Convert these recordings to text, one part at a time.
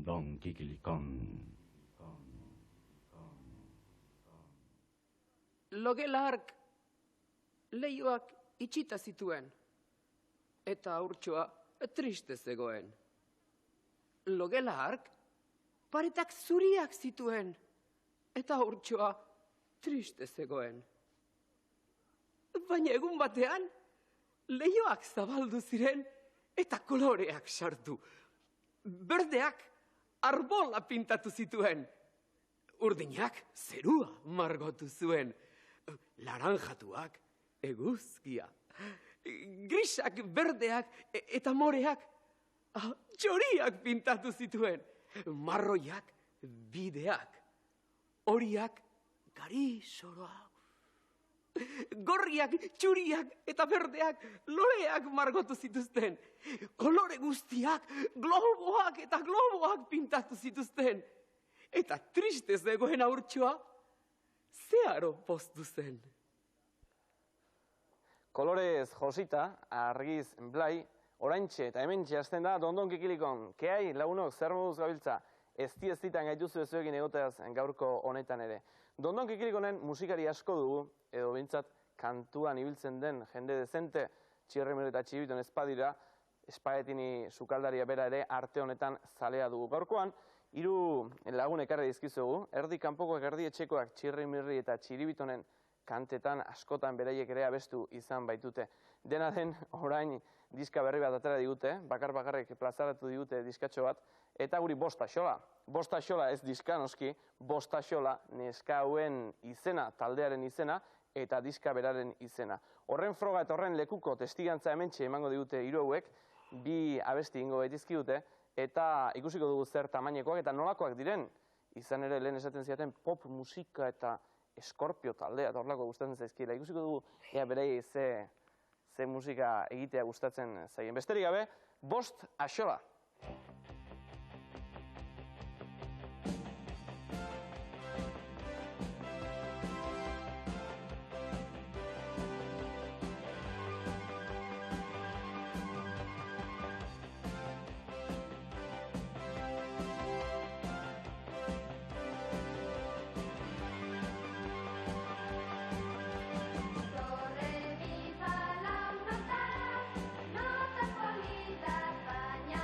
don, kikilikon. Logela hark leihoak itxita zituen, eta haurtxoa triste zegoen. Logela hark paretak zuriak zituen, eta haurtxoa triste zegoen. Baina egun batean, leihoak zabaldu ziren eta koloreak sartu. Berdeak arbola pintatu zituen. Urdinak zerua margotu zuen. Laranjatuak eguzkia. Grisak, berdeak eta moreak txoriak pintatu zituen. Marroiak bideak. Horiak gari soroa. Gorriak, txuriak eta berdeak loreak margotu zituzten. Kolore guztiak, globoak eta globoak pintatu zituzten. Eta triste zegoen haurtxoa, zeharo poztu zen. Kolorez josita, argiz blai, oraintxe eta hementxe hasten da Dondon Kikilikon. Keai, lagunok, zer moduz gabiltza? Ez ditan gaituzu ezuekin egoteaz gaurko honetan ere. Dondon Kikilikonen musikari asko dugu, edo bintzat kantuan ibiltzen den jende dezente, Txirrimiri eta Txibiton espadira, espagetini sukaldaria bera ere arte honetan zalea dugu. Gaurkoan, 3 lagun ekarri dizkizugu, erdi kanpokoak erdi etxekoak Txirrimiri eta Txiribitonen kantetan askotan beraiek ere abestu izan baitute. Dena den orain diska berri bat atera digute, bakarrek plazaratu digute diskatxo bat, eta guri bostaxola. Bostaxola ez diska noski, bostaxola neska hauen izena, taldearen izena, eta diska beraren izena. Horren froga eta horren lekuko testigantza hementxe emango digute 3 hauek, 2 abesti ingo baitizkidute, eta ikusiko dugu zer tamainekoak eta nolakoak diren, izan ere lehen esaten ziaten pop musika eta Eskorpio taldea, eta horrelako gustatzen zaizkiela. Ikusiko dugu, berei ze musika egitea gustatzen zaien. Besterik gabe, bost axola. Notas bonitas, baina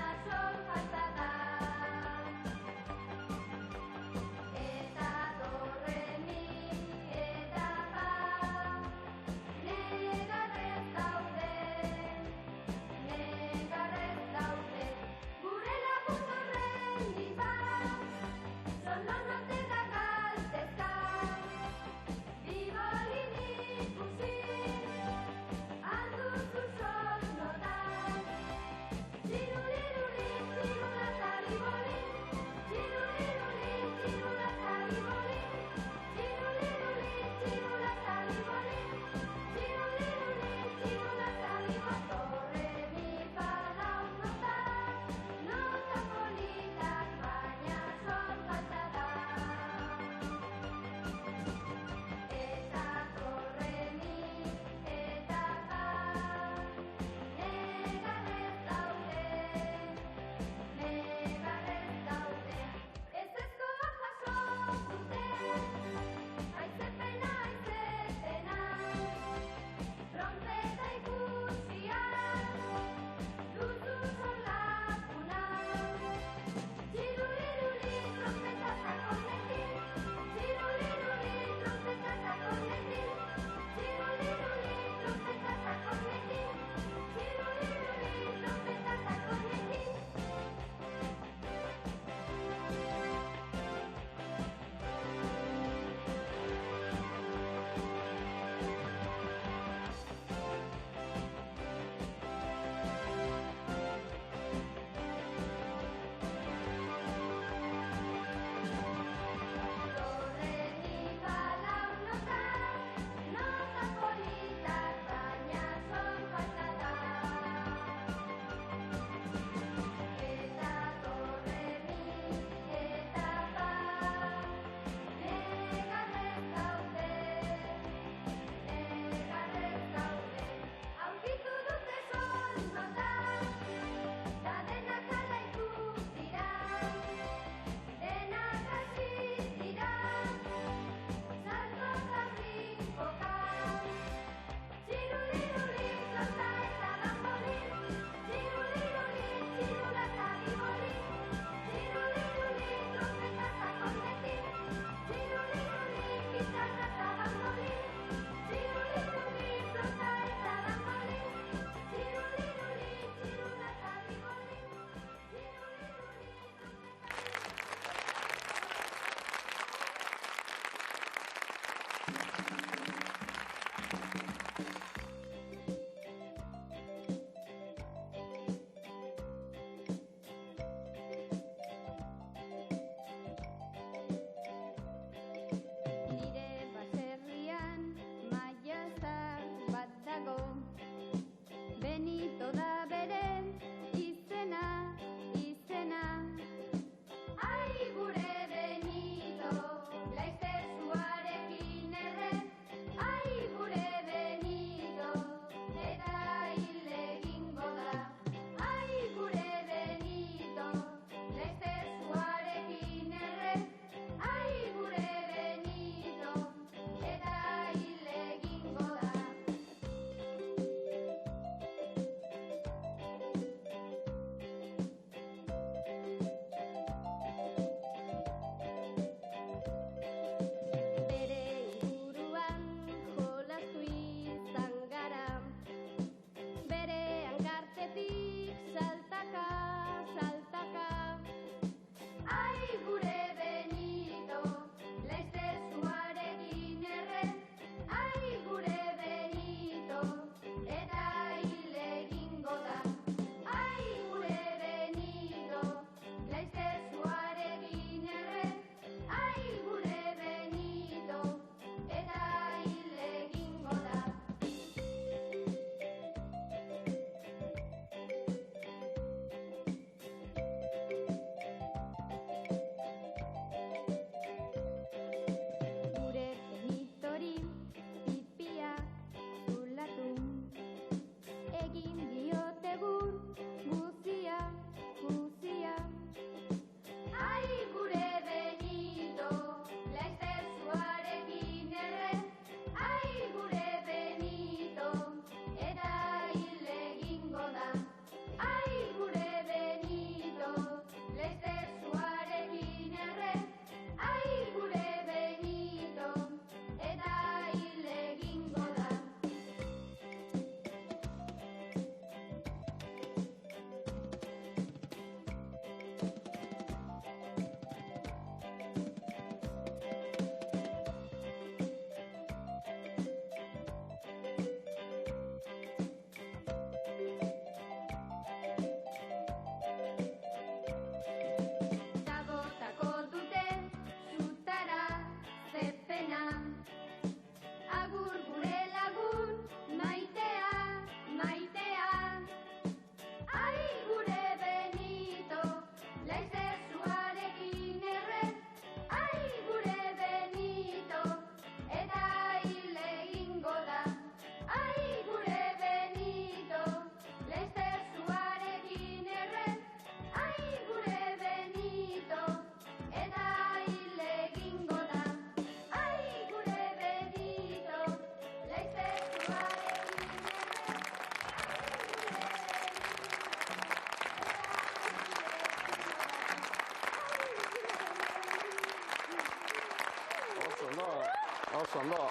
Bueno,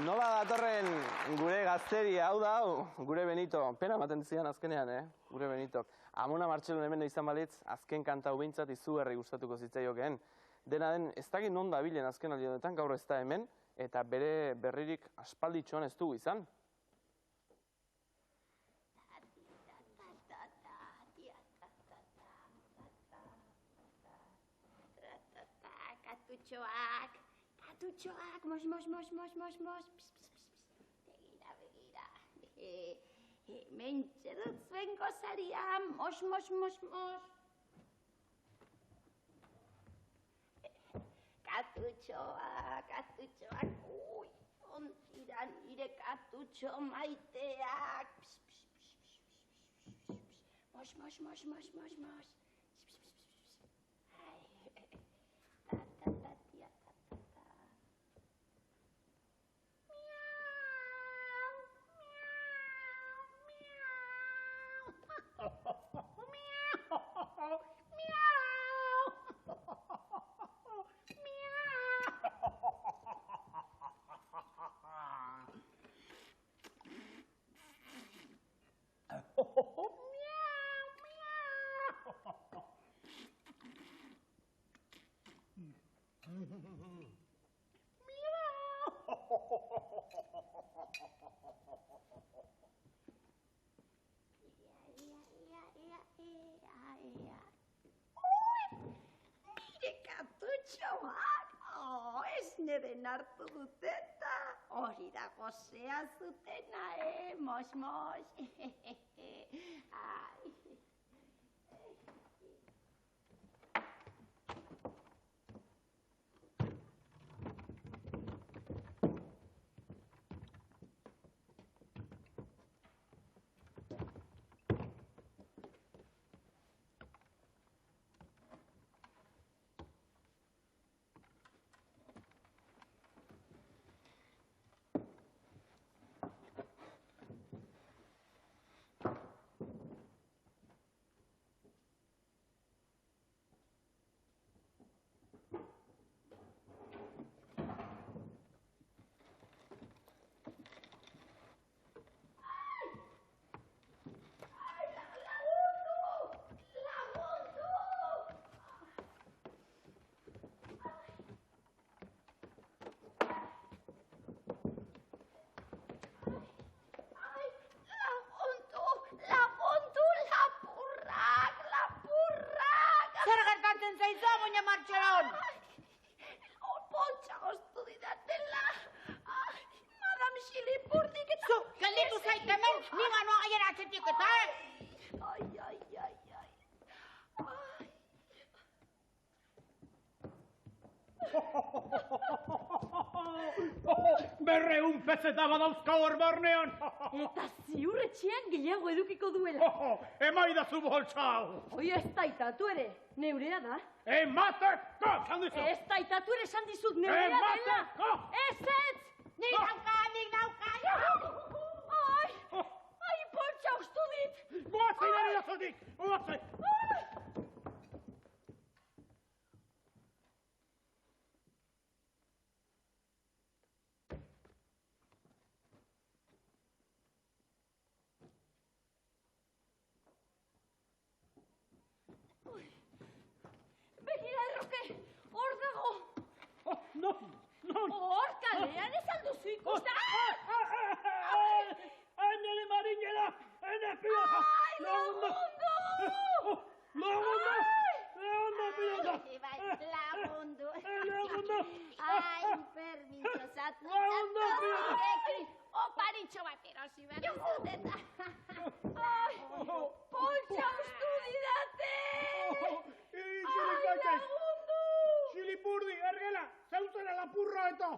nola datorren gure gazteria, hau da, gure Benito. Pena ematen zidan azkenean, gure Benitok. Amona Martxelun hemen izan balitz, azken kanta hau behintzat izugarri gustatuko zitzaiokeen. Dena den, ez dakit non dabilen azken aldi honetan, gaur ez da hemen, eta bere berririk aspalditxoan ez dugu izan. Katutxoak, mos. Begira. Mentxe dut zuen gozaria, mos. Katutxoak, ui, ontira nire katutxo maiteak. Mos. Nire katutxoak, ez neben hartu dut eta hori da gozea zutena, mos. Moña Martxelon! Poltsa oztu didatela. Madame Xilipurdik eta... Zu, gelditu zait hemen, niga noa gaiera atxetik eta, Ai. Berreun pezeta badauzka hor barnean. Eta ziur etxean gehiago edukiko duela. Emaidazu boltsa hau. Hoi ez daitatu ere, neurea da. Emateko, esan dizu. Ez daitatu ere esan dizut neurea dela. Emateko. Ez! Nik nauka! Ai, poltsa ustu dit! Goazi nire dazutik, goazi. Begira, Erroke, hor dago! Non? Hor kalean ez alduzu ikusten! Nire marinela, ene pilota. Ai, lagundu! Lagundu pilota. Lagundu. Lagundu. Ai, permiso, zatu. Lagundu pilota. Oparitxo bat erosi behar dizut eta. Ai, poltsa ustu didate! Ai, lagundu! Xilipurdi, ergela, zeutela lapurra eta...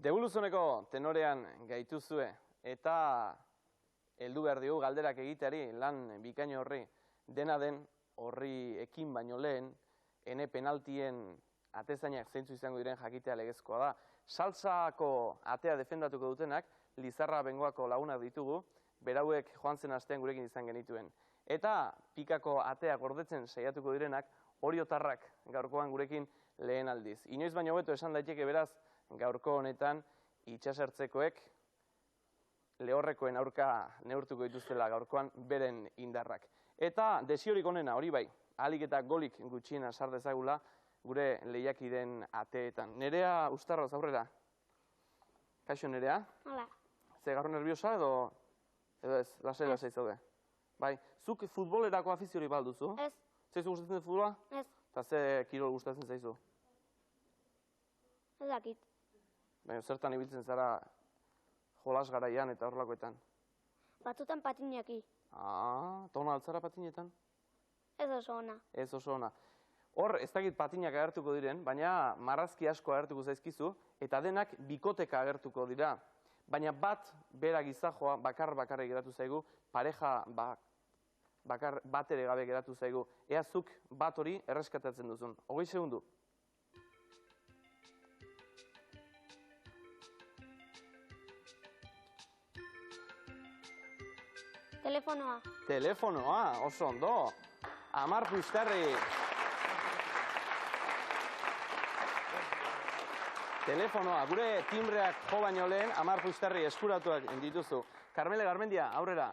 Debuluzoneko tenorean gaituzue eta heldu behar digu galderak egiteari lan bikaino horri. Dena den horri ekin baino lehen, ene penaltien atezainak zeintzu izango diren jakitea legezkoa da. Saltsako atea defendatuko dutenak, Lizarra Bengoako lagunak ditugu, berauek joan zen astean gurekin izan genituen. Eta pikako atea gordetzen saiatuko direnak, Oriotarrak gaurkoan gurekin lehen aldiz. Inoiz baino hobeto esan daiteke beraz, gaurko honetan itsasertzekoek lehorrekoen aurka neurtuko dituztela gaurkoan beren indarrak. Eta desiorik onena, hori bai, ahalik eta golik gutxiena sar dezagula gure lehiakideen ateetan. Nerea Ustarroz aurrera. Kaixo Nerea? Hola. Ze gaur nerviosa edo ez, lasai zaude? Bai, zuk futbolerako afiziori balduzu? Ez. Zaizu gustatzen futbola? Ez. Eta ze kirol gustatzen zaizu? Ez dakit. Baina zertan ibiltzen zara jolas garaian eta horrelakoetan? Batzutan patinaki. Tona altzara patinetan? Ez oso ona. Ez oso ona. Hor, ez dakit patinak agertuko diren, baina marrazki asko agertuko zaizkizu, eta denak bikoteka agertuko dira. Baina bat, bera gizajoa, bakar-bakarrik geratu zaigu, pareja bat ere gabe geratu zaigu. Ea zuk bat hori erreskatatzen duzun. 20 segundu. Telefonoa. Telefonoa, oso ondo. Amar Puistarri. Telefonoa, gure timbreak jo baino lehen, Amar Puistarri eskuratuak dituzu. Carmele Garmendia, aurrera.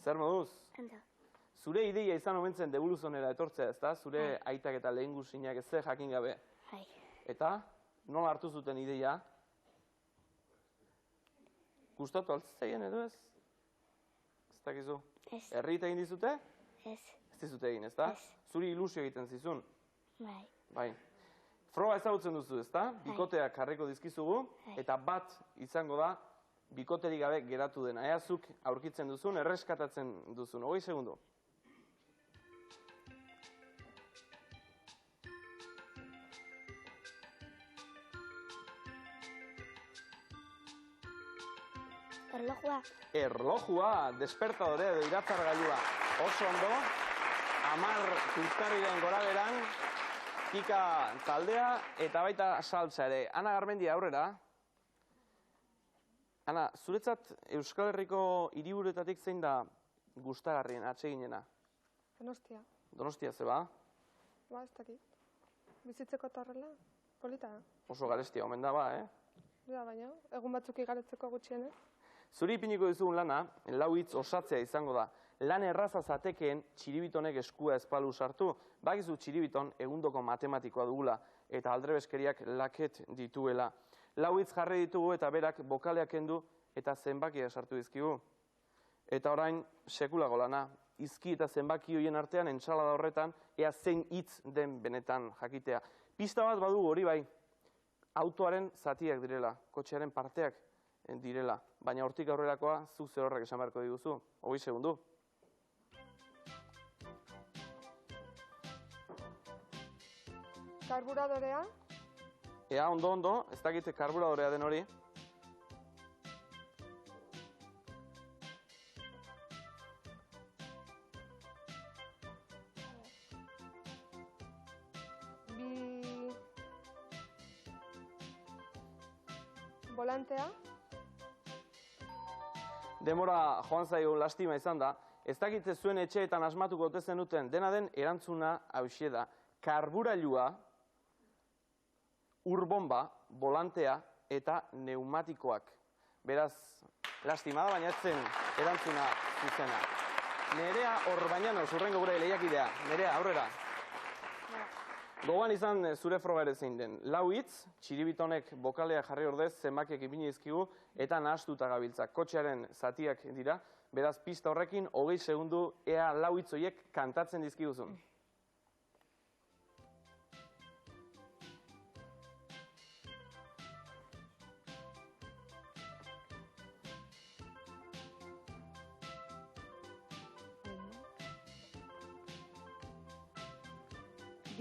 Zer moduz? Endo. Zure ideia izan omentzen Debuluzonera etortzea, ezta? Zure aitak eta lehengusinak ez ze jakin gabe. Bai. Eta, nola hartu zuten ideia? Gustatu altzaien edo ez? Ez dakizu? Ez. Herriet egin dizute? Ez. Ez dizute egin, ezta? Ez. Zuri ilusio egiten zizun? Bai. Bai. Froga ezagutzen duzu, ezta? Bikoteak jarriko dizkizugu, eta bat izango da bikoterik gabe geratu dena. Ea zuk aurkitzen duzun, erreskatatzen duzun. 20 segundu. Erlojua. Erlojua, despertadore edo iratzargailua. Oso ondo, Amar Puistarriren goraberan, Kika taldea eta baita saltza ere. Ana Garmendia aurrera. Ana, zuretzat Euskal Herriko hiriburutatik zein da gustagarrien atseginena? Donostia. Donostia zeba? Ba, ez dakit. Bizitzeko eta horrela, polita. Oso garestia omen da ba, Ja, baina, egun batzuk igaretzeko gutxienez. Zuri ipiniko dizugun lana, lau hitz osatzea izango da. Lan erraza zatekeen txiribitonek eskua ezpalu sartu. Bakizu txiribiton egundoko matematikoa dugula eta aldrebeskeriak laket dituela. Lau hitz jarri ditugu eta berak bokaleak kendu eta zenbakiak sartu dizkigu. Eta orain sekulago lana, izki eta zenbaki hoien artean entsalada horretan ea zein hitz den benetan jakitea. Pista bat badugu hori bai, autoaren zatiak direla, kotxearen parteak direla, baina hortik aurrerakoa zuk zer horrek esan beharko diguzu. 20 segundu. Karburadorea, Ea, ondo, ez dakite karburadorea den hori. volantea, Denbora joan zaigu lastima izan da, ez dakitze zuen etxeetan asmatuko ote zenuten, dena den erantzuna hauxe da. Karburailua, urbomba, volantea eta neumatikoak. Beraz, lastima da, baina ez zen erantzuna zuzena. Nerea Orbañano, zurrengo gure lehiakidea. Nerea, aurrera. Gogoan izan zure froga ere zein den. Lau hitz, txiribitonek bokalea jarri ordez, zenbakiak ipini dizkigu eta nahastuta gabiltzak. Kotxearen zatiak dira, beraz pista horrekin 20 segundu ea lau hitz horiek kantatzen dizkiguzun.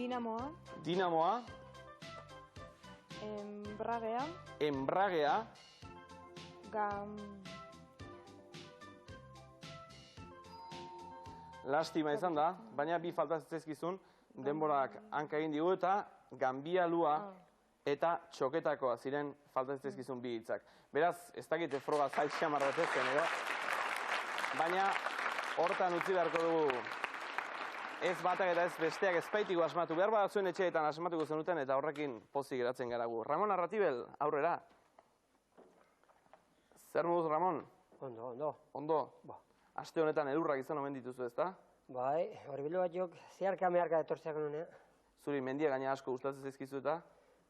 dinamoa, Dinamoa, embragea, embragea, lastima izan da, baina bi faltatzen zaizkizun, denborak hanka egin digu eta ganbialua eta txoketakoa ziren faltatzen zaizkizun bi hitzak. Beraz, ez dakite froga zail xamar bat ezken edo, baina hortan utzi beharko dugu ez batak eta ez besteak ezpaitiko asmatu. Behar bat zuen etxeetan asmatuko zenuten eta horrekin pozik geratzen gara gu. Ramon Arratibel, aurrera. Zer moduz, Ramon? Ondo. Ondo? Ba. Aste honetan elurrak izan omen dituzu, ezta? Bai, hori bilo bat jok, zeharka etortzeak nunea. Zuri mendia gaina asko gustatzen zaizkizu eta?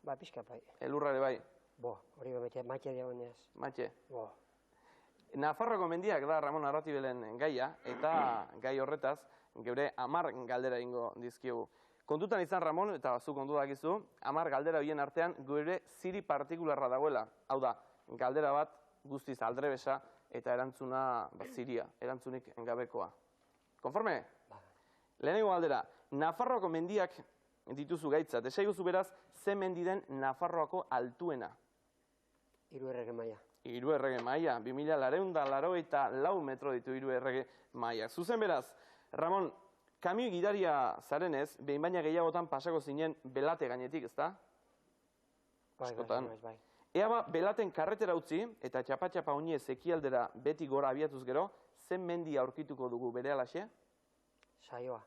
Ba, pixka bai. Elurra ere bai? Bo, hori maite diagoneaz. Matxe? Bo. Nafarroako mendiak da Ramon Arratibelen gaia, eta gai horretaz, geure 10 galdera egingo dizkiogu. Kontutan izan, Ramon, eta zuk ondo dakizu, 10 galdera horien artean geure ziri partikularra dagoela. Hau da, galdera bat guztiz aldrebesa eta erantzuna ziria, erantzunik gabekoa. Konforme? Lehenengo galdera, Nafarroako mendiak dituzu gaitzat. Esaiguzu beraz, ze mendi den Nafarroako altuena? Hiru errege maila. Hiru errege maila, 2484 metro ditu hiru errege mailak. Zuzen beraz, Ramon, kamioi gidaria zarenez, behin baina gehiagotan pasako zinen Belate gainetik, ezta? Askotan. Bai. Ea ba, Belaten karretera utzi eta txapa-txapa oinez ekialdera beti gora abiatuz gero, zen mendi aurkituko dugu berealaxe? Saioa.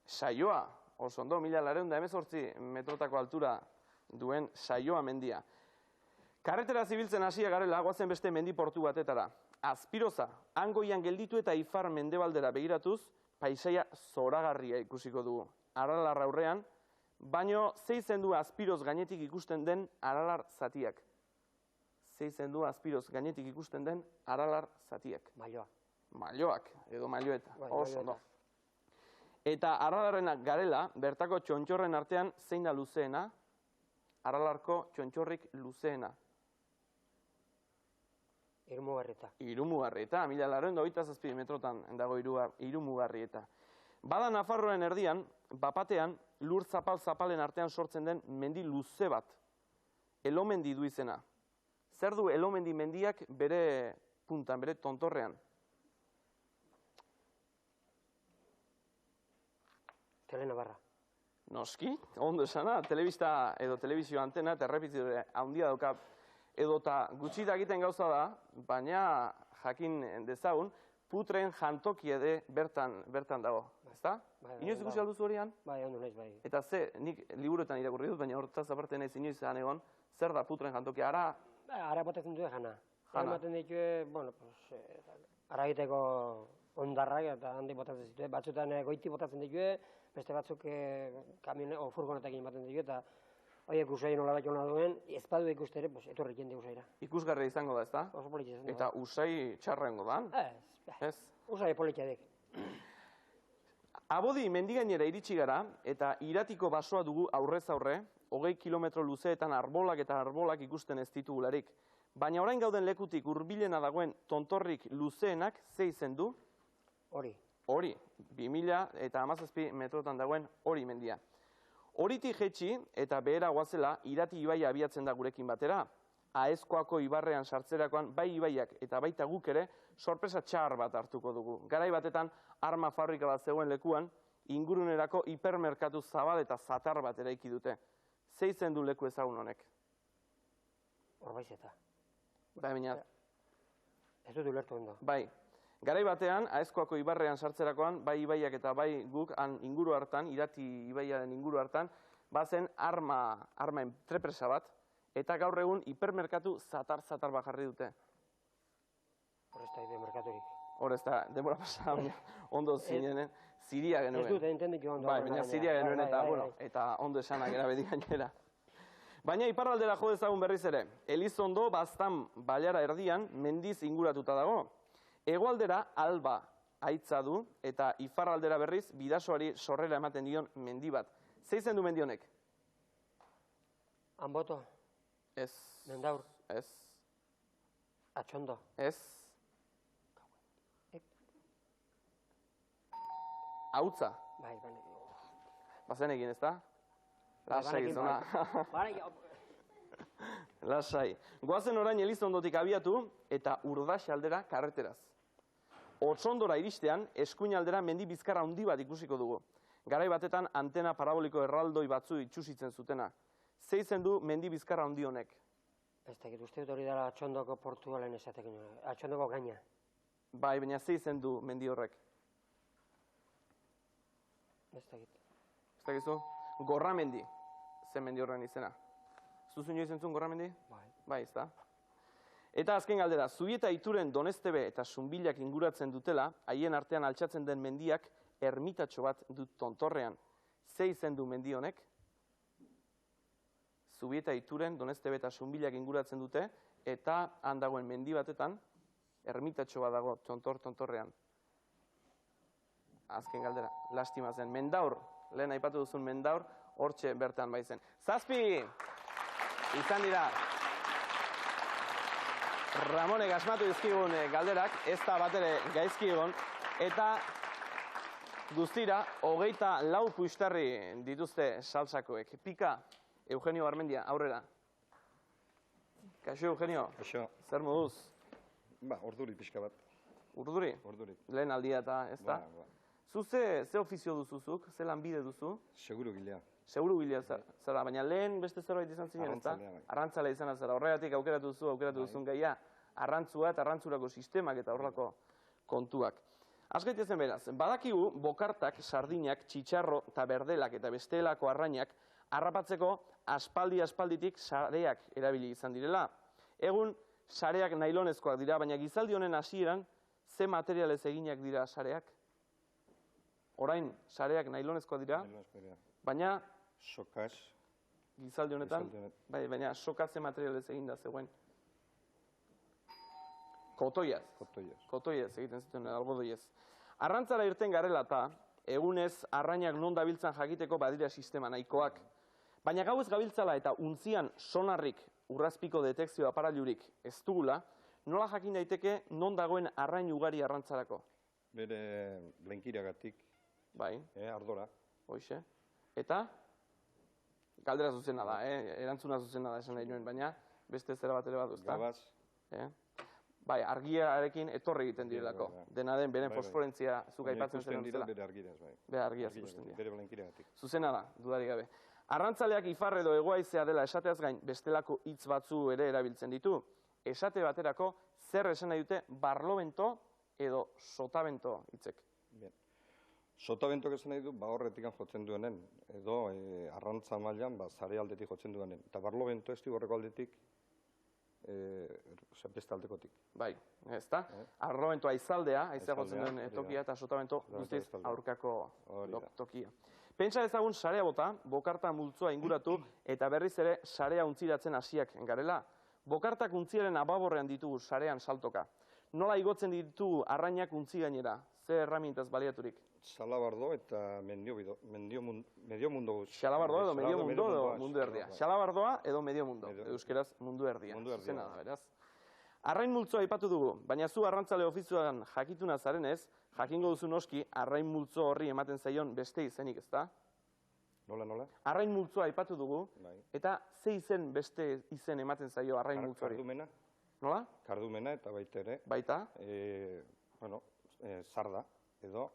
Saioa, oso ondo, 1418 metrotako altura duen Saioa mendia. Karretera zibiltzen hasia garela, goazen beste mendi portu batetara. Azpiroza, Angoian gelditu eta Ifar mendebaldera begiratuz, paisaia zoragarria ikusiko dugu. Aralar aurrean, baino zeizen du Azpiroz gainetik ikusten den Aralar zatiak. Zeizen du Azpiroz gainetik ikusten den Aralar zatiak. Mailoa. Mailoak, edo mailoeta. Bai, Oso ondo. Eta Aralarrenak garela, bertako txontxorren artean zein da luzeena? Aralarko txontxorrik luzeena. Irumugarrieta. Irumugarrieta, 1427 metrotan dago Irumugarrieta. Bada Nafarroen erdian, bapatean, lur zapalen artean sortzen den mendi luze bat. Elomendi du izena. Zer du Elomendi mendiak bere puntan, bere tontorrean? Telenabarra. Noski, ondo esana, telebista edo telebizio antena eta errepizidore handia dauka edota gutxita egiten gauza da, baina jakin dezagun, putren jantoki ere bertan dago, ezta? Inoiz ikusi alduzu horian? Bai, ondo naiz, bai. Eta ze, nik liburuetan irakurri dut, baina hortaz aparte naiz inoiz egon, zer da putren jantokia? Ara botatzen duen jana. Jana. Ematen ditue, bueno, ara egiteko ondarrak eta handi botatzen ditue. Batzutan goiti botatzen ditue, beste batzuk kamione o furgonetekin ematen ditue, eta horiek usai nola bat jona duen, ez badu ikuste ere, etorri jende usaira. Ikusgarria izango da, ezta? Oso politxe zen. Eta usai txarrengo da? Ez. Usai politxe dek. Abodi mendigainera iritsi gara eta Iratiko basoa dugu aurrez aurre, 20 kilometro luzeetan arbolak eta arbolak ikusten ez ditugularik. Baina orain gauden lekutik hurbilena dagoen tontorrik luzeenak ze izen du? Hori. Hori, 2017 metrotan dagoen hori mendia. Horitik jetxi eta behera goazela Irati ibaia abiatzen da gurekin batera. Aezkoako ibarrean sartzerakoan bai ibaiak eta baita guk ere sorpresa txar bat hartuko dugu. Garai batetan arma fabrika bat zegoen lekuan, ingurunerako hipermerkatu zabal eta zatar bat eraiki dute. Ze izen du leku ezagun honek? Orbaizeta. Bai, baina. Ez dut ulertu ondo. Bai. Garai batean, Aezkoako ibarrean sartzerakoan, bai ibaiak eta bai guk inguru hartan, Irati ibaiaren inguru hartan, bazen arma entrepresa bat, eta gaur egun hipermerkatu zatar bat jarri dute. Hor ez da hipermerkaturik. Hor ez da, denbora pasa, ondo zinenen, ziria genuen. Ez dut, entenditu ondo. Bai, baina ziria genuen eta, bueno, eta ondo esanak erabedi gainera. Baina iparraldera jo dezagun berriz ere, Elizondo Baztan bailara erdian mendiz inguratuta dago. Hegoaldera Alba haitza du eta iparraldera berriz Bidasoari sorrera ematen dion mendi bat. Ze izen du mendi honek? Anboto. Ez. Mendaur. Ez. Atxondo. Ez. Hautza. Bai, Bazen egin, ezta? Lasai gizona. Lasai. Goazen orain Elizondotik abiatu eta Urdax aldera karreteraz. Otsondora iristean, eskuin aldera mendi bizkarra handi bat ikusiko dugu. Garai batetan antena paraboliko erraldoi batzu itxusitzen zutena. Ze izen du mendi bizkarra handi honek? Ez dakit, uste dut hori dara Atxondoko portugalen esatekin. Atxondoko gaina. Bai, baina ze izen du mendi horrek? Ez dakit. Ez dakizu? Gorramendi, zen mendi horren izena. Zuzu inoiz entzun Gorramendi? Bai. Bai, ez da. Eta azken galdera, Zubieta Ituren Doneztebe eta Zunbilak inguratzen dutela, haien artean altxatzen den mendiak ermitatxo bat dut tontorrean. Ze izen du mendi honek? Zubieta Ituren Doneztebe eta Zunbilak inguratzen dute, eta han dagoen mendi batetan, ermitatxo bat dago tontorrean. Azken galdera, lastima zen. Mendaur, lehen aipatu duzun Mendaur, hortxe bertan bai zen. 7 izan dira. Ramonek asmatu dizkigun galderak, ez da batere gaizki egon, eta guztira, 24 puxtarri dituzte saltsakoek. Pika, Eugenio Garmendia, aurrera. Kaixo, Eugenio. Kaixo. Zer moduz? Urduri pixka bat. Urduri? Urduri. Lehen aldia eta, ez da? Zu ze ofizio duzuzuk, ze lanbide duzu? Seguru gilea. Seguru gilea zara, baina lehen beste zerbait izan zinen, ez da? Arrantzalea izan zara, horregatik aukeratu duzun gaia, arrantzua eta arrantzurako sistemak eta horrelako kontuak. Azgaitu zen beraz, badakigu bokartak, sardinak, txitxarro eta berdelak eta bestelako arrainak harrapatzeko aspalditik sareak erabili izan direla. Egun, sareak nailonezkoak dira, baina gizaldi honen hasieran ze materialez eginak dira sareak? Orain, sareak nailonezkoak dira, baina sokaz. Gizaldi honetan, baina sokaz ze materialez eginda zegoen. Kotoiaz. Kotoiaz egiten zituen, algodoiez. Arrantzara irten garela eta, egunez arrainak non dabiltzan jakiteko badira sistema nahikoak. Baina gauez gabiltzala eta untzian sonarrik urrazpiko detekzio aparailurik ez dugula, nola jakin daiteke non dagoen arrain ugari arrantzarako? Bere blenkiragatik. Bai. Ardora. Hoixe. Eta? Galdera zuzena da, erantzuna zuzena da esan nahi nuen, baina beste zera bat ere bat duzta. Gabaz. Bai, argiarekin etorri egiten direlako. Dena den, beren fosforentzia zuk aipatzen zen dira bere argiraz, bai. Bere argiaz ikusten dira. Bere blenkiragatik. Zuzena da, dudarik gabe. Arrantzaleak ifar edo hegoaizea dela esateaz gain bestelako hitz batzu ere erabiltzen ditu. Esate baterako zer esan nahi dute barlovento edo sotavento hitzek. Sotabentok esan nahi du, horretikan jotzen duenen, edo arrantza mailan, zare aldetik jotzen duenen. Eta barlovento ez horreko aldetik, beste aldekotik. Bai, ez da? Arlovento aizaldea, aizea jotzen duen tokia, eta sotavento guztiz aurkako tokia. Pentsa ezagun sarea bota, bokarta multzoa inguratu, eta berriz ere sarea untziratzen hasiak garela. Bokartak untziaren ababorrean ditugu sarean saltoka. Nola igotzen ditugu arrainak untzi gainera? Ze erramintaz baliaturik? Xalabardo eta medio mundo. Xalabardoa edo medio mundo edo mundu erdia. Xalabardoa edo medio mundo, euskeraz mundu erdia. Zena da, beraz. Arrain multzoa aipatu dugu, baina zu arrantzale ofizioan jakituna zarenez, jakingo duzu noski, arrain multzo horri ematen zaion beste izenik, ez da? Nola? Arrain multzoa aipatu dugu, eta ze izen beste izen ematen zaio arrain multzori? Kardumena. Nola? Kardumena eta baita ere. Baita? Sarda, edo...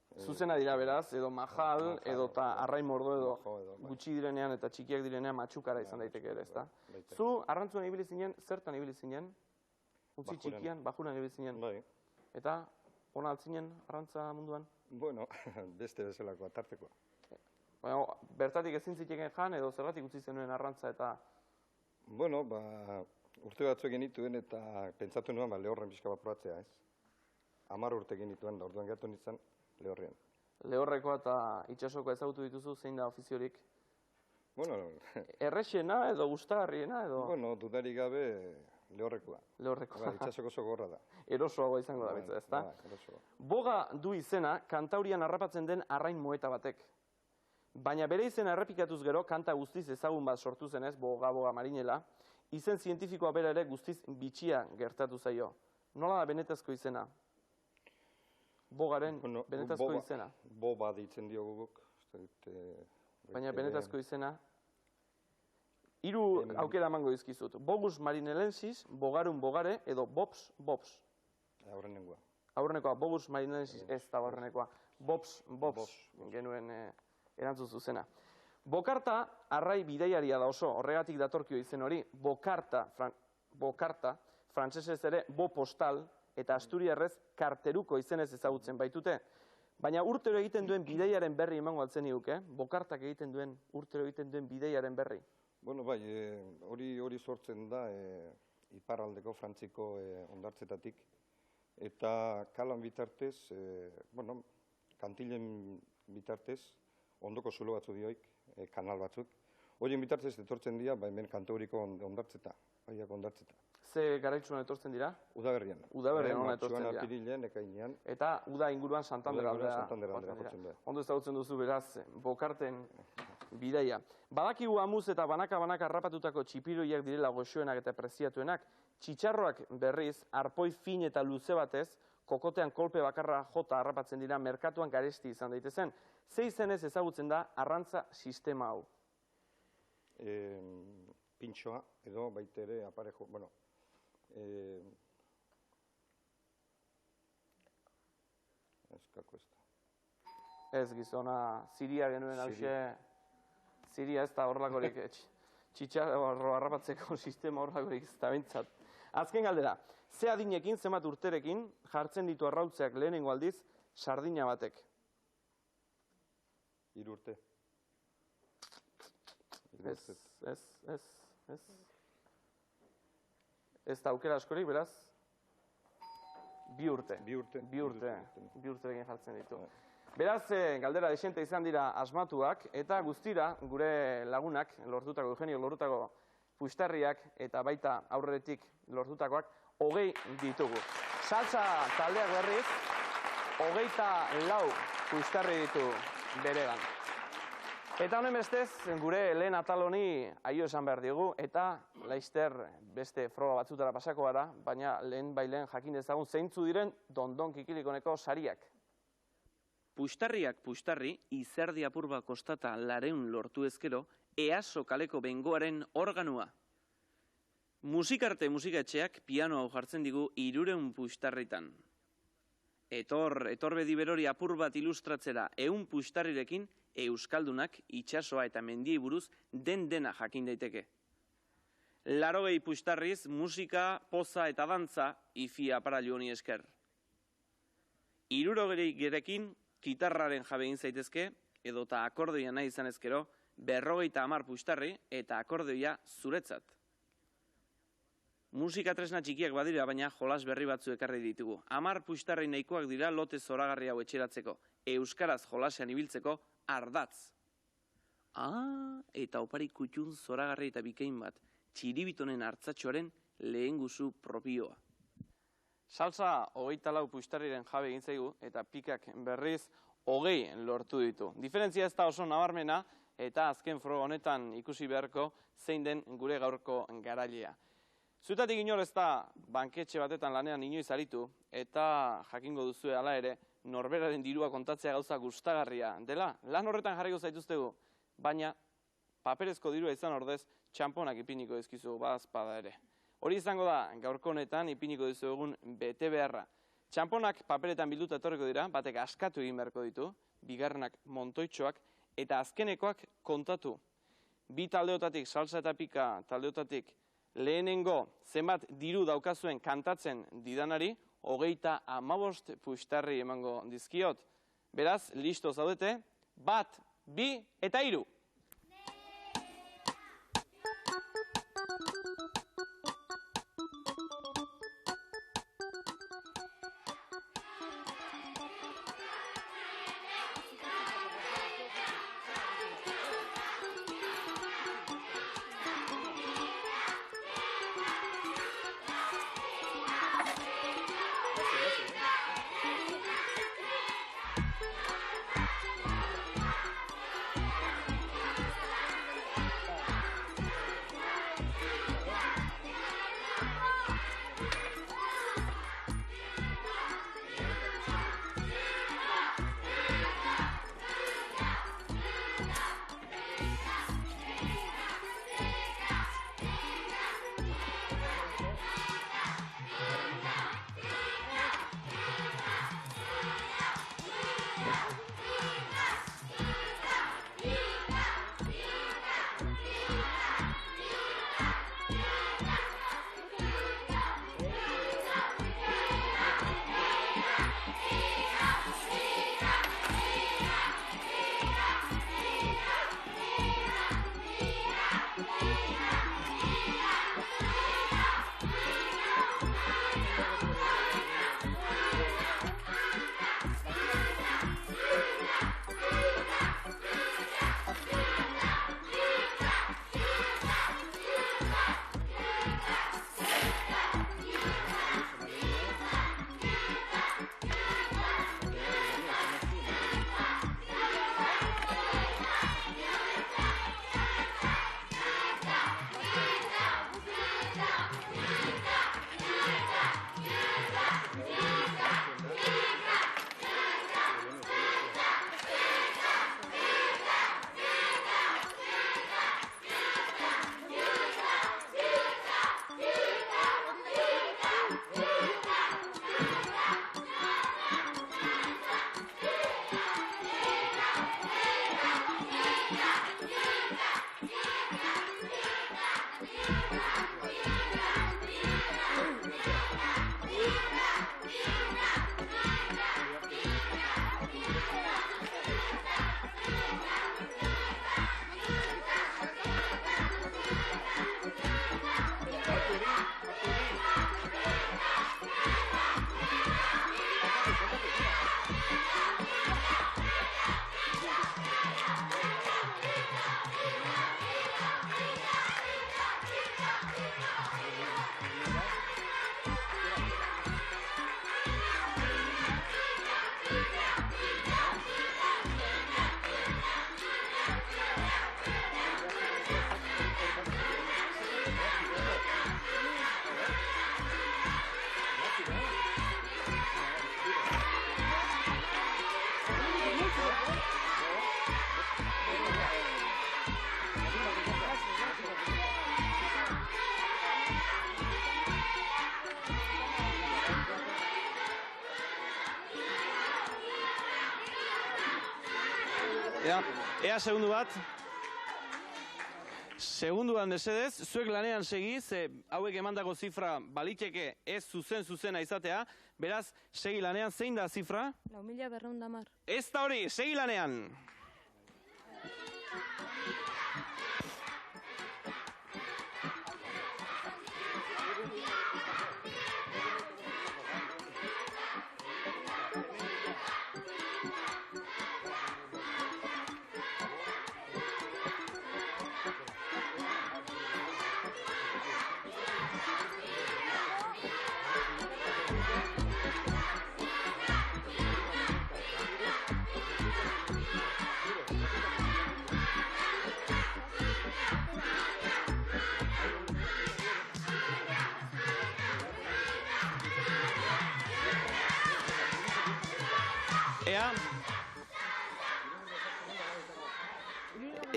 Zuzena dira beraz, edo majal, edo eta arrain mordo, edo gutxi direnean eta txikiak direnean matxukara izan daiteke ere, ez da? Zu, arrantzuan ibili zinen, zertan ibili zinen? Utzi txikian, bajuran ibili zinen? Bai. Eta, ona altzinen arrantza munduan? Bueno, beste bezalakoa, tartekoa. Bertatik ezin ziteken jan, edo zergatik utzi zenuen arrantza eta... Bueno, urte batzuk egin dituen eta pentsatu nuen lehorren pixka bat probatzea, ez? 10 urte egin dituen, da orduan gertu nintzen lehorrean. Lehorrekoa eta itxasokoa ezagutu dituzu, zein da ofiziorik? Bueno... Errexena edo gustagarriena edo... Bueno, dudarik gabe lehorrekoa. Lehorrekoa. Itxasoko oso gorra da. Erosoagoa izango da betza, ez da? Boga du izena, kantaurian harrapatzen den arrain moeta batek. Baina bere izena errepikatuz gero, kanta guztiz ezagun bat sortu zenez, boga marinela, izen zientifikoa bera ere guztiz bitxia gertatu zaio. Nola da benetazko izena? Bogaren benetazko izena? Boba deitzen diogu guk. Baina benetazko izena? 3 aukera emango dizkizut. Bogus marinelensis, bogarum bogare, edo bops. Aurrenengoa. Aurrenekoa, bogus marinelensis ez da aurrenekoa. Bops genuen erantzun zuzena. Bokarta, arrai bidaiaria da oso, horregatik datorkio izen hori. Bokarta, frantsesez ere bo postal, eta asturiarrez karteruko izenez ezagutzen baitute. Baina urtero egiten duen bideiaren berri emango altzen niguke, Bokartak egiten duen, urtero egiten duen bideiaren berri. Bueno, bai, hori sortzen da iparraldeko Frantziko hondartzetatik, eta kalan bitartez, kantilen bitartez, ondoko zulo batzu dioik, kanal batzuk. Horien bitartez etortzen dira, hemen Kantauriko hondartzeta, baiak hondartzeta. Ze garaitzuan etortzen dira? Udaberrian. Udaberrian hona etortzen dira. dira. Apirilean, ekainean. Eta uda inguruan Santander aldera. Jotzen Ondo ezagutzen duzu beraz, Bokarten bidaia. Badakigu amuz eta banaka-banaka harrapatutako txipiroiak direla goxoenak eta preziatuenak, txitxarroak berriz, arpoi fin eta luze batez, kokotean kolpe bakarra jota harrapatzen dira merkatuan garesti izan daitezen. Ze izenez ezagutzen da arrantza sistema hau? Pintxoa, edo baita ere aparejo, eskako ez da. Ez gizona, Siria genuen hause, Siria ez da horrelakorik, txitxarro harrapatzeko sistema horrelakorik ez da bintzat. Azken galdera, ze adinekin, zenbat urterekin, jartzen ditu arrautzeak lehenengo aldiz, sardina batek? 3 urte. Ez da aukera askorik, beraz? 2 urte. 2 urte. 2 urterekin jartzen ditu. Beraz, galdera desente izan dira asmatuak, eta guztira gure lagunak, lortutako, Eugenio lortutako puxtarriak, eta baita aurretik lortutakoak, 20 ditugu. Saltza taldeak berriz, 24 puxtarri ditu beregan. Eta honen bestez, gure lehen atal honi aio esan behar digu, eta laizter beste froga batzutara pasako gara, baina lehen bailen jakin dezagun zeintzu diren Dondon Kikilikoneko sariak. Puxtarriak puxtarri, izerdi apurba kostata lareun lortu ezkero, EASO kaleko bengoaren organua. Musikarte musikatxeak piano hau jartzen digu 300 puxtarritan. Etor bedi berori apur bat ilustratzera 100 puxtarrirekin, Euskaldunak itsasoa eta mendiei buruz dena jakin daiteke. 80 puxtarriz, musika, poza eta dantza ifi aparailu honi esker. 60 gerekin, kitarraren jabe egin zaitezke, edota akordeoia nahi izan ezkero, 50 puxtarri eta akordeoia zuretzat. Musika tresna txikiak badira, baina jolas berri batzu ekarri ditugu. 10 puxtarri nahikoak dira lote zoragarri hau etxeratzeko, euskaraz jolasean ibiltzeko ardatz. Eta opari kutxun zoragarri eta bikain bat, txiribitonen hartzatxoaren lehen guzu propioa. Salsa 24 puxtarriren jabe egin zaigu, eta pikak berriz 20 lortu ditu. Diferentzia ez da oso nabarmena, eta azken froga honetan ikusi beharko zein den gure gaurko garailea. Zuetatik inor ez da banketxe batetan lanean inoiz aritu, eta jakingo duzue hala ere, norberaren dirua kontatzea gauza gustagarria dela. Lan horretan jarriko zaituztegu, baina paperezko dirua izan ordez, txamponak ipiniko dizkizu bazpada ere. Hori izango da, gaurko honetan ipiniko dizuegun bete beharra. Txamponak paperetan bilduta etorriko dira, batek askatu egin beharko ditu, bigarrenak montoitxoak, eta azkenekoak kontatu. 2 taldeotatik, salsa eta pika taldeotatik, lehenengo zenbat diru daukazuen kantatzen didanari, 35 puxtarri emango dizkiot. Beraz, listo zaudete, 1, 2 eta 3. Ea segundu bat. Segunduan mesedez, zuek lanean segi, ze hauek emandako zifra baliteke ez zuzena izatea, beraz, segi lanean, zein da zifra? 4.210. Ez da hori, segi lanean!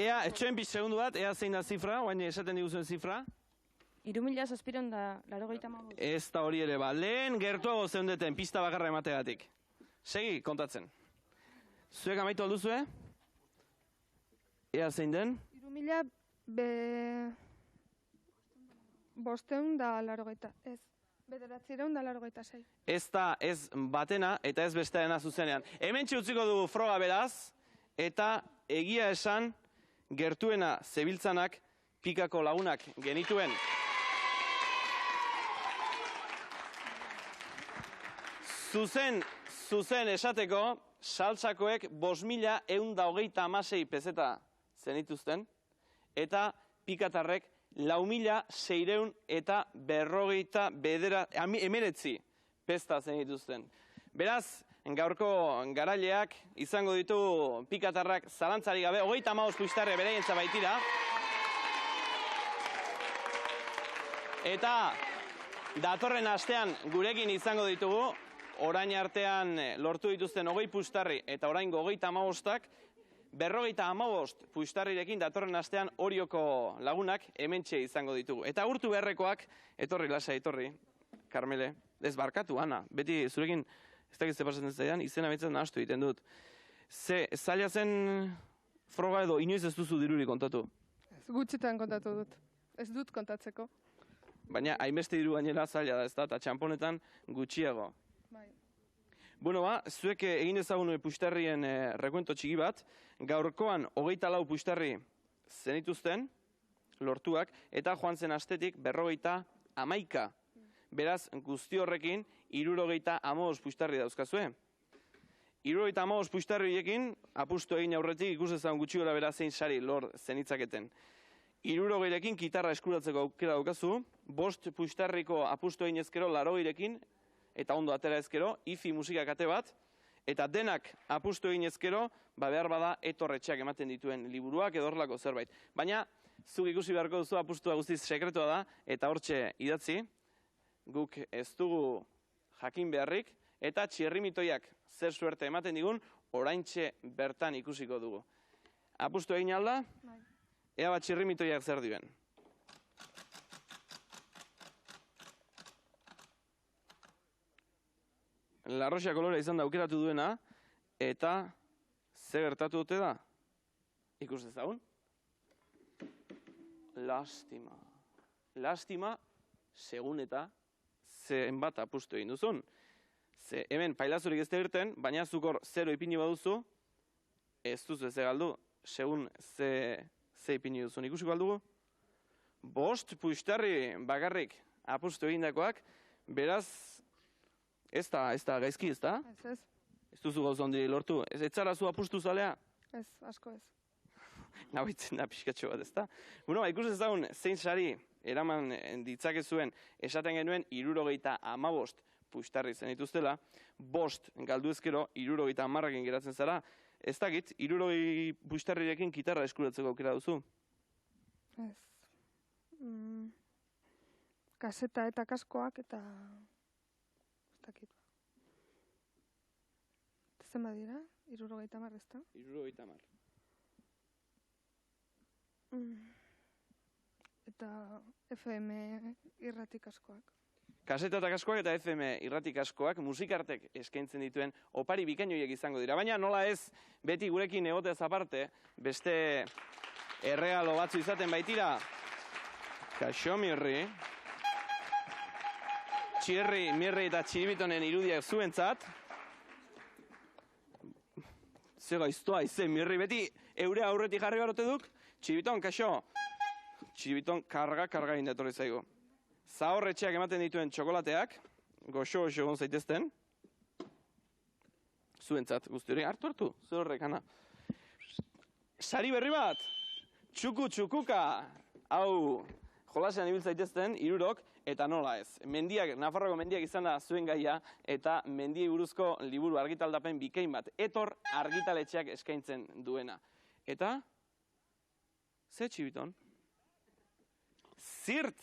Ea, etxoen bi segundu bat, ea zein da zifra, oain esaten diguzuen zifra? 3.785. Ez da hori ere, lehen gertuago zeundeten pista bakarra emategatik. Segi, kontatzen. Zuek amaitu alduzue? Ea zein den? 3.586. Ez. 986. Ez da ez batena eta ez besteena zuzenean. Hemen utziko dugu froga beraz, eta egia esan gertuena zebiltzanak pikako lagunak genituen. Zuzen esateko, saltsakoek 5.126 pezeta zenituzten, eta pikatarrek 4.649 pesta zenituzten. Beraz, gaurko garaileak izango ditu pikatarrak zalantzari gabe, 35 puistarre bereientza baitira. Eta datorren astean gurekin izango ditugu, orain artean lortu dituzten 20 puistarri eta oraingo 35ak, 55 puistarrirekin datorren astean Orioko lagunak hementxe izango ditugu. Eta urtu beharrekoak, etorri lasa, etorri, Karmele, ez barkatu, Ana, beti zurekin, ez dakit ze pasatzen zaidan, izena betzen nahastu egiten dut. Zaila zen froga edo inoiz ez duzu diruri kontatu? Ez gutxitan kontatu dut. Ez dut kontatzeko. Baina, hainbeste diru gainera zaila da, ez da, eta txamponetan gutxiago. Bai. Bueno, zuek egin ezagun puistarrien rekuento txiki bat, gaurkoan 24 puistarri zenituzten, lortuak, eta joan zen astetik 51. Beraz, guzti horrekin, 75 puistarri dauzkazue. 75 puistarri horiekin, apustu egin aurretik ikusezagun gutxi gora bera zein sari lor zenitzaketen. 60rekin gitarra eskuratzeko aukera daukazu, 5 puistarriko apustu egin ezkero 80rekin, eta ondo atera ezkero, IFI musika kate bat, eta denak apustu egin ezkero, behar bada etorretxeak ematen dituen liburuak edo horrelako zerbait. Baina, zuk ikusi beharko duzu apustua guztiz sekretua da, eta hortxe idatzi, guk ez dugu jakin beharrik, eta txirrimitoiak zer suerte ematen digun, oraintxe bertan ikusiko dugu. Apustu egin alda, ea bat txirrimitoiak zer duen. La Rosa kolore izan da aukeratu duena, eta ze gertatu dute da? Ikus dezagun? Lastima. Lastima, segun eta zenbat apustu egin duzun. Ze hemen pailazurik ez da irten, baina zukor 0 ipini baduzu, ez duzu ez galdu, segun ze ipini duzun. Ikusiko aldugu? 5 puistarri bakarrik apustu egindakoak, beraz, ez da gaizki, ez da? Ez. Ez duzu gauza ondi lortu. Ez zara zu apustu zalea? Ez, asko ez. Nabitzen da pixkatxo bat, ez da? Bueno, ikus ezagun, zein sari eraman ditzakezuen, esaten genuen 75 puistarri zenituztela, 5 galdu ezkero, 70 geratzen zara. Ez dakit, 60 puistarrirekin gitarra eskuratzeko aukera duzu? Ez. Kaseta eta kaskoak eta... ez dakit. Zenbat dira? 70, ez da? 70. Eta FM irratik askoak. kaseta eta kaskoak eta FM irrati kaskoak musikartek eskaintzen dituen opari bikainoiek izango dira. Baina nola ez, beti gurekin egotez aparte, beste erregalo batzu izaten baitira. Kaixo, Mirri. Txirri, Mirri eta Txiribitonen irudiak zuentzat. Ze gaiztoa izen, Mirri, beti eure aurretik jarri barote duk. Txiribiton, kaixo. Txiribiton karga indatorri zaigu. Zahorretxeak ematen dituen txokolateak, goxo egon zaitezten. Zuentzat, guzti hori, hartu, zer horrek, Ana. Sari berri bat, txukuka, hau, jolasean ibil zaitezten, 3, eta nola ez. Nafarroko mendiak izan da zuen gaia, eta mendiei buruzko liburu argitaldapen bikain bat, etor argitaletxeak eskaintzen duena. Eta, ze Txibiton? Zart!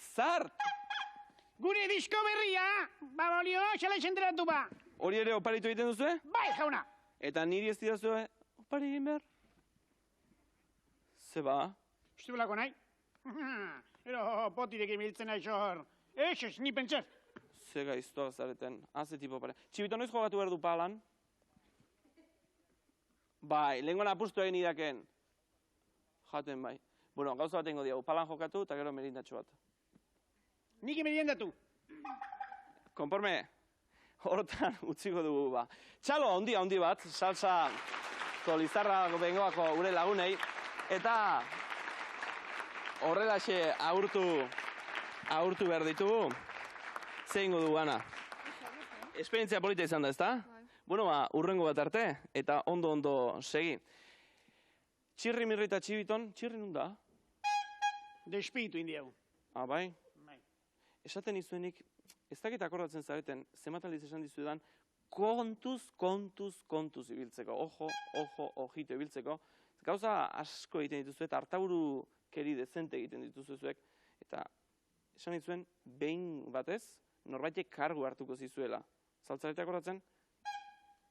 Gure disko berria, babolio, xala esenteratu ba. Hori ere oparitu egiten duzue? Bai, jauna. Eta niri ez didazue opari egin behar? Ze ba? Uste belako nahi? Ero potirek emiltzen nahi xor. Ez, ni pentser. Ze gaiztoak zareten, haze tipo opari. Txibito, noiz jogatu behar du palan? Bai, lehenkoan apustu egin idaken. Jaten bai. Bueno, gauza bat ingo diagu, palan jokatu eta gero merindatxo bat. Nik emerindatu. Konforme, hortan utziko dugu ba. Txalo handi bat, salsa Lizarra bengoako gure lagunei, eta horrelaxe agurtu behar ditugu. Ze ingo dugu, Ana? Esperientzia polita izan da, ezta? Bueno, ba, urrengo bat arte, eta ondo segi. Txirri, Mirri eta Txibiton, Txirri nun da? Despitu indiagu. Ah, bai? Esaten izuenik, ez dakit akordatzen zareten, zemataldiz esan dizuedan, kontuz ibiltzeko, ojito ibiltzeko. Gauza asko egiten dituzu eta hartaburu keri dezente egiten dituzuek, eta esan dituzuen, behin batez, norbaitek kargu hartuko zizuela. Zaltzarete akordatzen,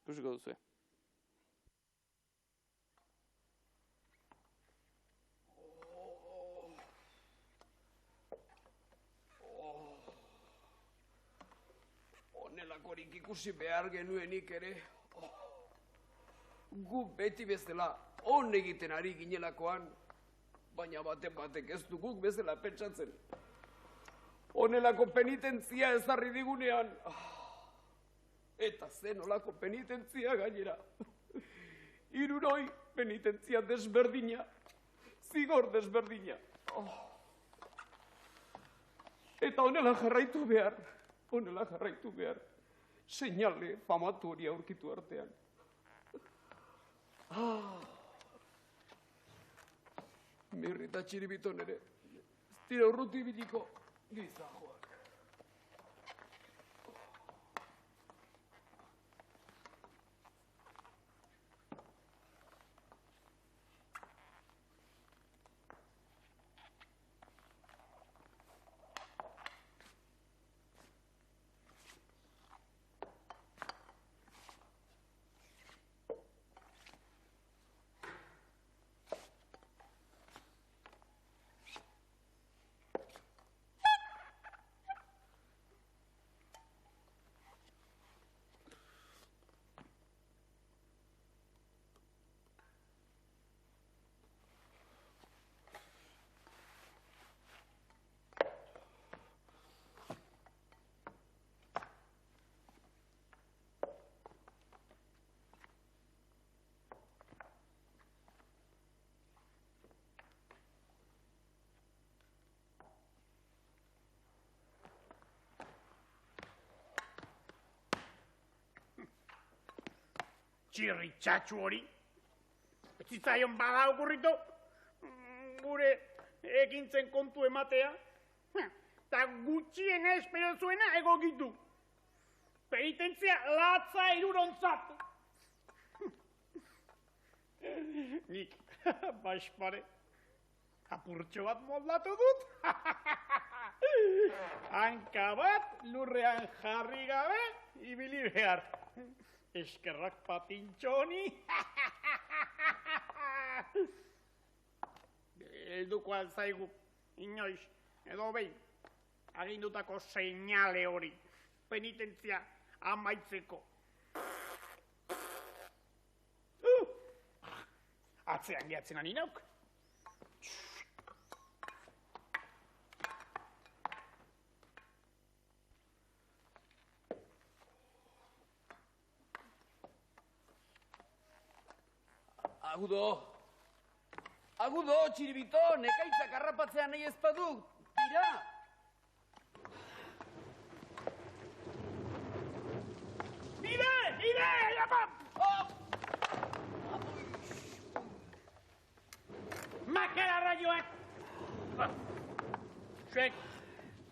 ikusiko duzue. Honelakorik ikusi behar genuenik ere. Gu beti bezala on egiten ari ginelakoan, baina batek ez du guk bezala pentsatzen. Honelako penitentzia ezarri digunean. Eta zen olako penitentzia gainera. 3 penitentzia desberdina, zigor desberdina. Eta honela jarraitu behar. Seinale famatu hori aurkitu artean. Mirri eta Txiribiton ere, ez dira urruti biliko gizajoak. Txirri txatxu hori. Ez zitzaion bada okurritu, gure ekintzen kontu ematea. Eta gutxien espero zuena egokitu. Penitentzia latza 3 Nik, baixpare, apurtxo bat moldatu dut. Hanka bat lurrean jarri gabe ibili behar. Eskerrak patintxoni. Helduko alzaigu, inoiz, edo behin. agindutako seinale hori. Penitentzia amaitzeko. Atzean gehatzen ani nauk. Agudo, txiribito, nekaitzak harrapatzea nahi ez badu, tira! Nire, lapap! Makara raioak! Zuek,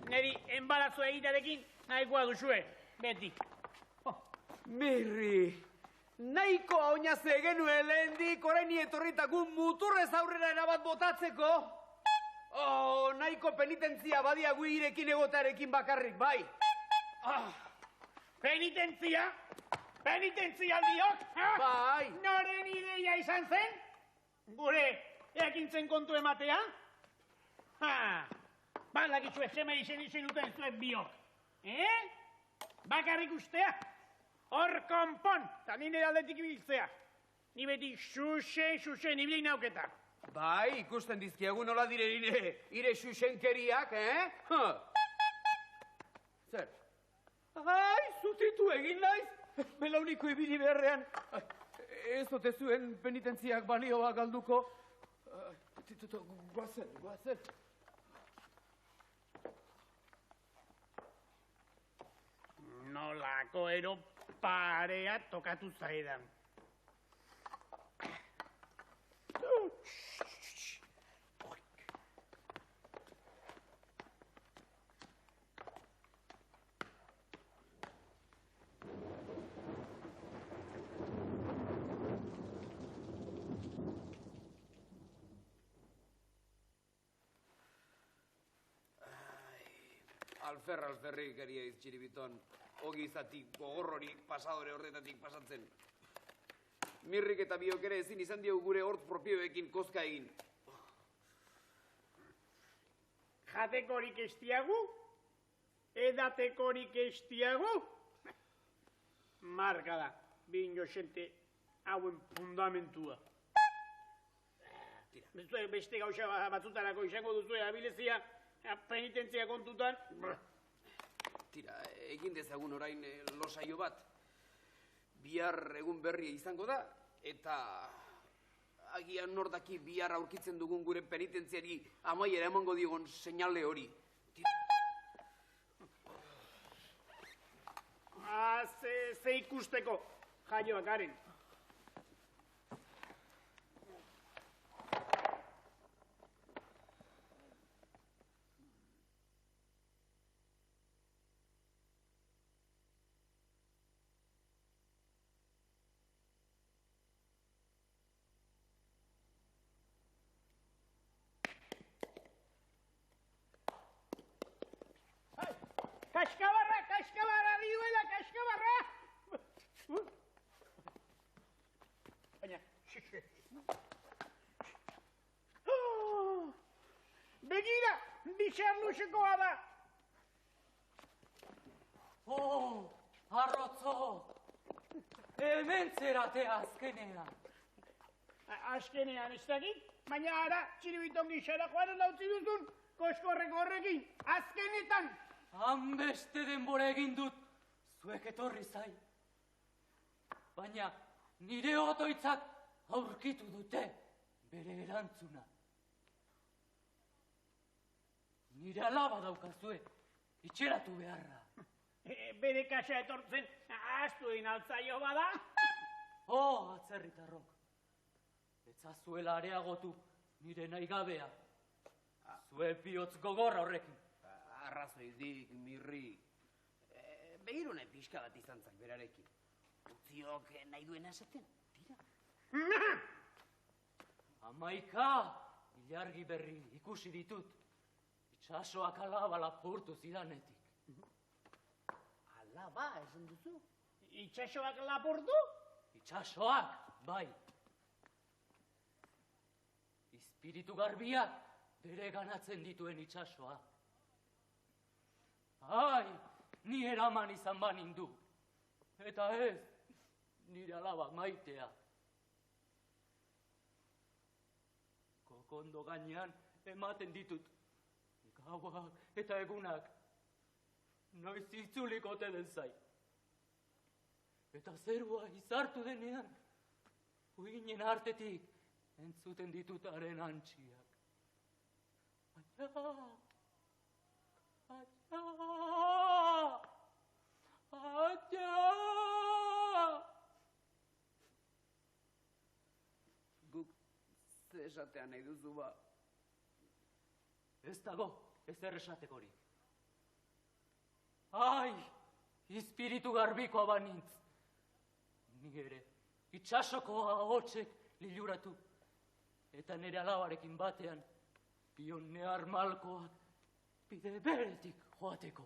niri enbarazu egitarekin nahikoa duzue, beti. Mirri, nahiko haunazte genuen lehendik, orain etorritagun muturrez aurrera erabat botatzeko. Nahiko penitentzia badiagu irekin egotarekin bakarrik, bai. Penitentzia? Penitentzia aldiok? Bai. Noren ideia izan zen? Gure ekintzen kontu ematea? Balakitzu zeme izen duten zuek biok. Bakarrik ustea? Hor konpon, eta nire aldetik ibiltzea. Ni beti xuxe, nibili nauketa. Bai, ikusten dizkiagu nola dire ire xuxenkeriak, Zer? Ai, zutitu egin naiz. Belauniko ibili beharrean. Ez ote zuen penitentziak balioa galduko. Guazen. Nolako ero parea tokatu zaidan. Alferrik geria iztxiribiton, ogi izatik gogorrori pasadore horretatik pasatzen. Mirrik eta biok ere ezin izan diogu gure hortz propioekin kozka egin. Jatekorik estiagu? Edatekorik estiagu? Marka da, bin josente hauen fundamentua. Beste gauza batzutarako izango duzue abilezia penitentzia kontutan. Tira, egin dezagun orain losaio bat. Bihar egun berria izango da, eta agian nordaki bihar aurkitzen dugun gure penitentziari amaiera emango diogon seinale hori. Ze ikusteko jaioak garen. Kaskabarra, diuela, kaskabarra! Baina, begira, bixar luzekoa da! Arrotzo! Hemen zeratea azkenean. Azkenean ez dakit, baina ara txiribiton gixara joaren dautzi duzun, koskorreko horrekin, azkenetan! Hanbeste denbora egin dut, zuek etorri zai. Baina nire otoitzak aurkitu dute bere erantzuna. Nire alaba daukazue, itxeratu beharra. Bere kasa etortzen, ahaztu egin altzaio bada? Atzerritarrok. Etzazuela areagotu nire nahi gabea. Zue bihotz gogorra horrekin. Arrazoi dik, Mirri. Begirune pixka bat izan zak berarekin. Utziok nahi duena esaten, tira. 11 ilargi berri ikusi ditut. Itxasoak alaba lapurtu zidanetik. Alaba, esan duzu? Itxasoak lapurtu? Itxasoak, bai. Espiritu garbiak bere ganatzen dituen itxasoa. Ai, ni eraman izan banindu. Eta ez, nire alaba maitea. Kokondo gainean ematen ditut. Gauak eta egunak. Noiz itzuliko ote den zai. Eta zerua izartu denean, uinen artetik entzuten ditut haren antxiak. Aia! Aia! Aia! Guk ze esatea nahi duzu ba? Ez dago, ez erresatekorik. Ai, izpiritu garbikoa banintz. Ni ere, itxasoko ahotsek liluratu. Eta nire alabarekin batean, pion nehar malkoak bide beretik joateko.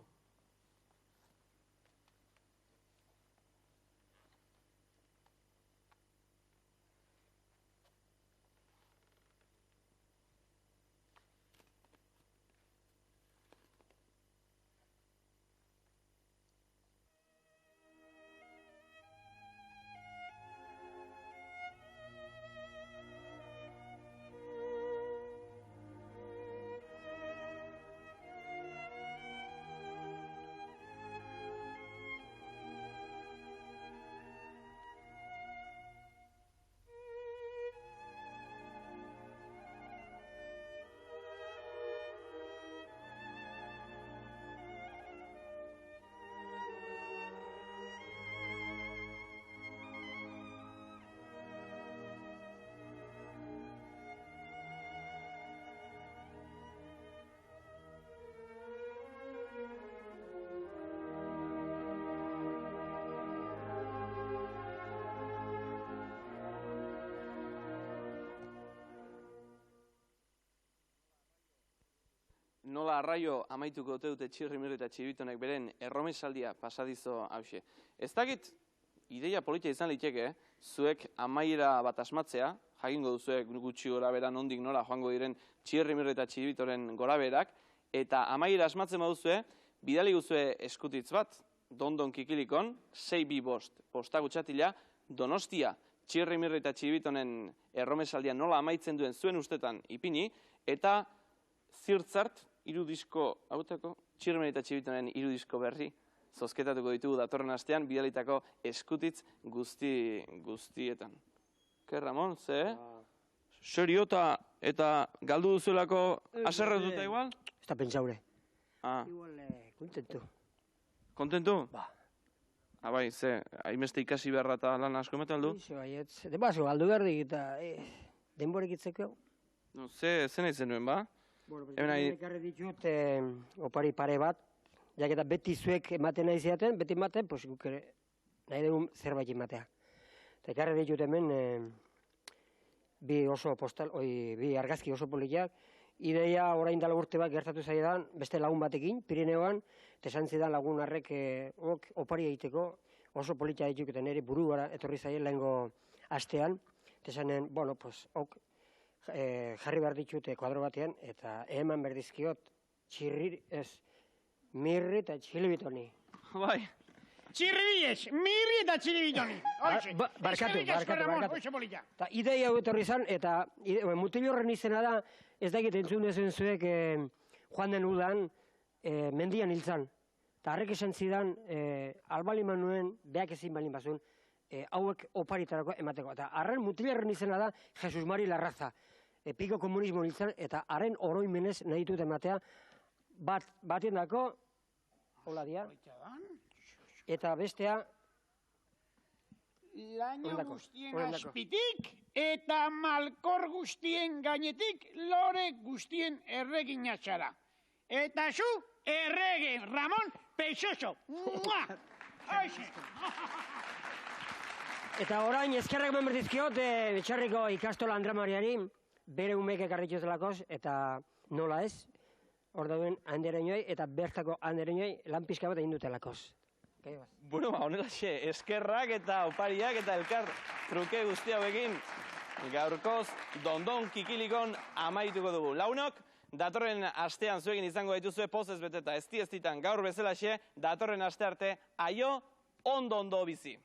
Nola arraio amaituko ote dute Txirrimirri eta Txibitonek beren erromesaldia pasadizo hause. Ez dakit, ideia politia izan liteke, zuek amaiera bat asmatzea, jakingo duzuek gutxi gora bera nondik nola joango diren Txirrimirri eta Txibitoren gora berak, eta amaiera asmatzen baduzue, bidali guzue eskutitz bat, Dondon Kikilikon, 625 posta gutxatila, Donostia, Txirrimirri eta Txibitonen erromesaldia nola amaitzen duen zuen ustetan ipini, eta zirtzart, irudisko, hautako, Txirrimirri eta Txibitonen irudisko berri, zozketatuko ditugu datorren astean, bidalitako eskutitz guztietan. Ke, Ramon, ze? Serio eta galdu duzuelako aserre duta igual? Ez da pentsaure. Ah. Igual, kontentu. Kontentu? Ba. Bai, ze, hainbeste ikasi beharra eta lan asko emete aldu? Iso, baietz. Denbazo, galdu berdik eta denborek itzeko. No, ze nahi zenuen, ba? Bueno, ekarri ditut opari pare bat, jaketa beti zuek ematen nahi ziaten, beti ematen, pues guk ere nahi dugun zerbait ematea. Eta ekarri ditut hemen bi argazki oso polikiak, ideia orain dela urte bat gertatu zaidan, beste lagun batekin, Pirineoan, eta esan zidan lagun harrek opari egiteko oso polikia dituk eta nire buru gara etorri zaien lehengo astean, eta esanen, bueno, pues, jarri behar ditute kuadro batean, eta eman berdizkiot Mirri eta Txilibitoni. Bai. Txirribilez, Mirri eta Txilibitoni. Barkatu. Eta ideia hau etorri zan, eta mutil horren izena da, ez dakit entzun dezen zuek joan den udan mendian hiltzan. Eta harrek esan zidan, albaliman nuen, beak ezin balin bazun, hauek oparitarako emateko. Eta harren mutil horren izena da, Jesus Mari Larraza. Piko komunismo hiltzan, eta haren oroimenez nahi dut ematea, batien dako, hola dia, eta bestea, laino guztien azpitik, eta malkor guztien gainetik, lore guztien erregina zara. Eta zu, errege, Ramon Peixoso. Eta orain, eskerrak eman berdizkiot, Etxarriko ikastola Andra Mariari, bere umeek ekarritu zelakoz, eta nola ez, hor dauen handerenoi, eta bertako handerenoi lan pixka bat egin dutelakoz. Bueno, honelaxe, eskerrak eta opariak eta elkar truke guzti hauekin, gaurkoz Dondon Kikilikon amaituko dugu. Launok, datorren astean zuekin izango dituzue pozez beteta ezti-eztitan gaur bezalaxe, datorren aste arte, aio, ondo bizi.